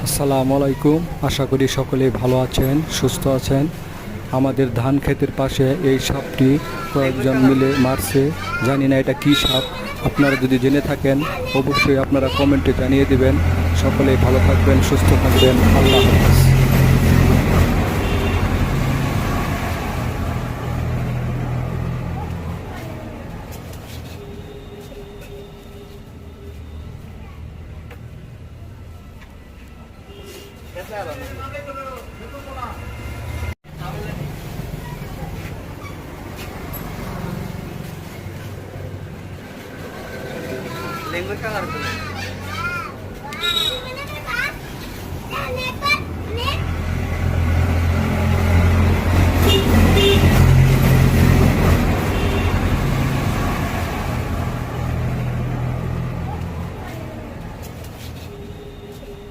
আসসালামু আলাইকুম। আশা করি সকলেই ভালো আছেন, সুস্থ আছেন। আমাদের ধান ক্ষেতের পাশে এই সাপটি কয়েকজন মিলে মারছে। জানি না এটা কী সাপ। আপনারা যদি জেনে থাকেন অবশ্যই আপনারা কমেন্টে জানিয়ে দিবেন। সকলেই ভালো থাকবেন, সুস্থ থাকবেন। আল্লাহ হাফেজ। লেঙ্গুর কালার